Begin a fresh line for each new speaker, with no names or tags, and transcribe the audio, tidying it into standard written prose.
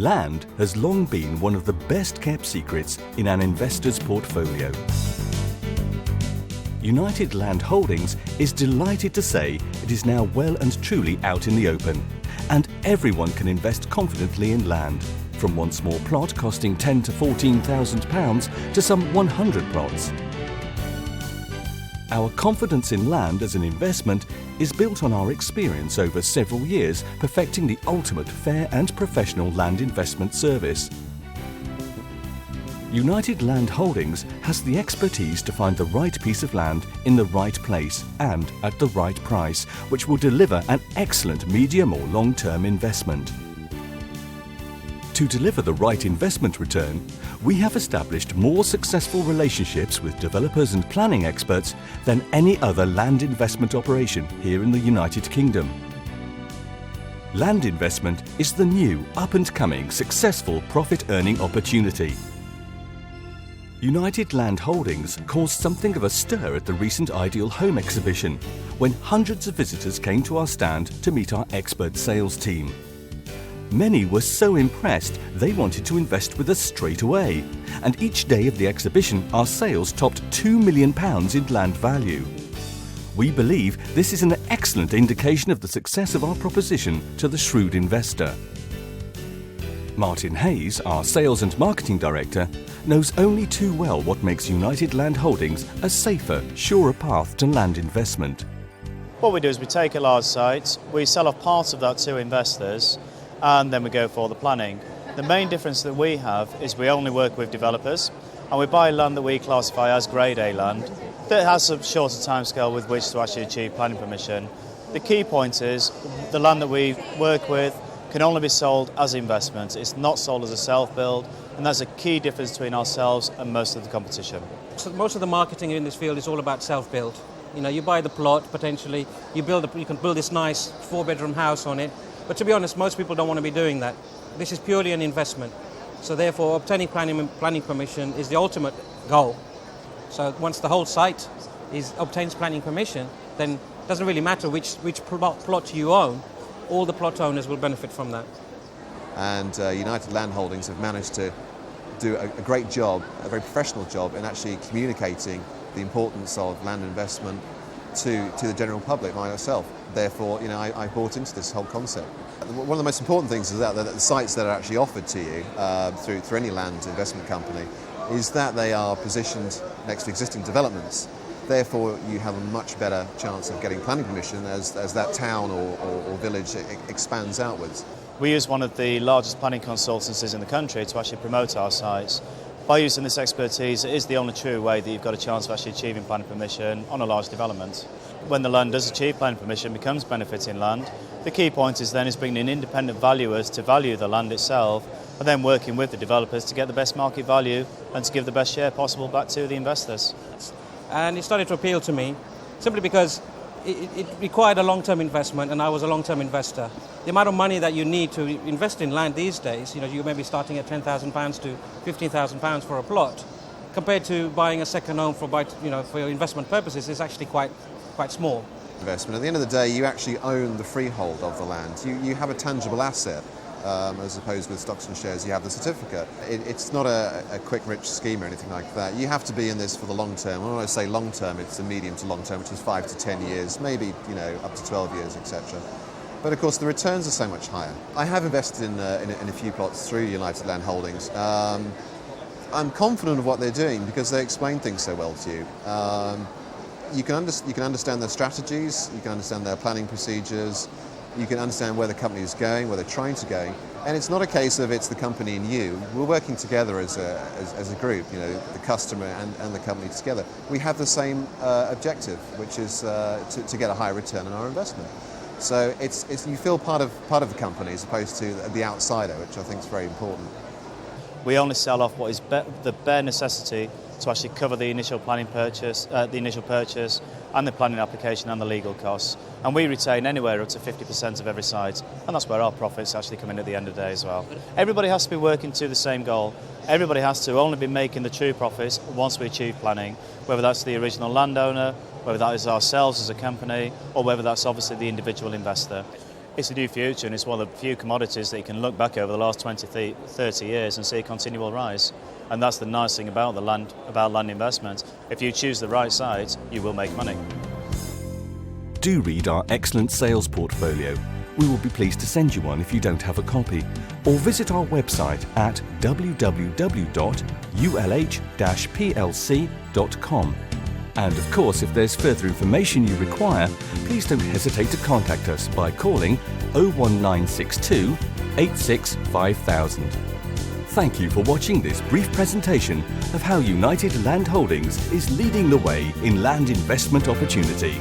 Land has long been one of the best kept secrets in an investor's portfolio. United Land Holdings is delighted to say it is now well and truly out in the open, and everyone can invest confidently in land, from one small plot costing £10,000 to £14,000 to some 100 plots. Our confidence in land as an investment is built on our experience over several years perfecting the ultimate fair and professional land investment service. United Land Holdings has the expertise to find the right piece of land in the right place and at the right price, which will deliver an excellent medium or long-term investment. To deliver the right investment return, we have established more successful relationships with developers and planning experts than any other land investment operation here in the United Kingdom. Land investment is the new, up-and-coming, successful profit-earning opportunity. United Land Holdings caused something of a stir at the recent Ideal Home exhibition, when hundreds of visitors came to our stand to meet our expert sales team. Many were so impressed they wanted to invest with us straight away, and each day of the exhibition our sales topped £2 million in land value. We believe this is an excellent indication of the success of our proposition to the shrewd investor. Martin Hayes, our Sales and Marketing Director, knows only too well what makes United Land Holdings a safer, surer path to land investment.
What we do is we take a large site, we sell off part of that to investors, and then we go for the planning. The main difference that we have is we only work with developers, and we buy land that we classify as Grade A land that has a shorter timescale with which to actually achieve planning permission. The key point is the land that we work with can only be sold as investment. It's not sold as a self-build, and that's a key difference between ourselves and most of the competition.
So most of the marketing in this field is all about self-build. You know, you buy the plot potentially, you can build this nice 4-bedroom house on it. But to be honest, most people don't want to be doing that. This is purely an investment. So therefore, obtaining planning permission is the ultimate goal. So once the whole site obtains planning permission, then it doesn't really matter which plot you own. All the plot owners will benefit from that.
And United Land Holdings have managed to do a great job, a very professional job, in actually communicating the importance of land investment to the general public, myself. Therefore, I bought into this whole concept. One of the most important things is that the sites that are actually offered to you through any land investment company is that they are positioned next to existing developments. Therefore, you have a much better chance of getting planning permission as that town or village expands outwards.
We use one of the largest planning consultancies in the country to actually promote our sites. By using this expertise, it is the only true way that you've got a chance of actually achieving planning permission on a large development. When the land does achieve planning permission, becomes benefiting land, the key point is bringing in independent valuers to value the land itself, and then working with the developers to get the best market value and to give the best share possible back to the investors.
And it started to appeal to me simply because it required a long-term investment, and I was a long-term investor. The amount of money that you need to invest in land these days, you may be starting at £10,000 to £15,000 for a plot, compared to buying a second home for your investment purposes, is actually quite small.
Investment. At the end of the day, you actually own the freehold of the land. You have a tangible asset. As opposed with stocks and shares, you have the certificate. It's not a quick, rich scheme or anything like that. You have to be in this for the long term. When I say long term, it's the medium to long term, which is 5 to 10 years, maybe up to 12 years, etc. But of course, the returns are so much higher. I have invested in a few plots through United Land Holdings. I'm confident of what they're doing because they explain things so well to you. You can understand their strategies, you can understand their planning procedures. You can understand where the company is going, where they're trying to go. And it's not a case of it's the company and you. We're working together as a group, the customer and the company together. We have the same objective, which is to get a high return on our investment. So you feel part of the company as opposed to the outsider, which I think is very important.
We only sell off what is the bare necessity to actually cover the initial purchase and the planning application and the legal costs. And we retain anywhere up to 50% of every site, and that's where our profits actually come in at the end of the day as well. Everybody has to be working to the same goal. Everybody has to only be making the true profits once we achieve planning, whether that's the original landowner, whether that is ourselves as a company, or whether that's obviously the individual investor. It's a new future, and it's one of the few commodities that you can look back over the last 20, 30 years and see a continual rise. And that's the nice thing about land investment. If you choose the right site, you will make money.
Do read our excellent sales portfolio. We will be pleased to send you one if you don't have a copy, or visit our website at www.ulh-plc.com. And of course, if there's further information you require, please don't hesitate to contact us by calling 01962 86 5000. Thank you for watching this brief presentation of how United Land Holdings is leading the way in land investment opportunity.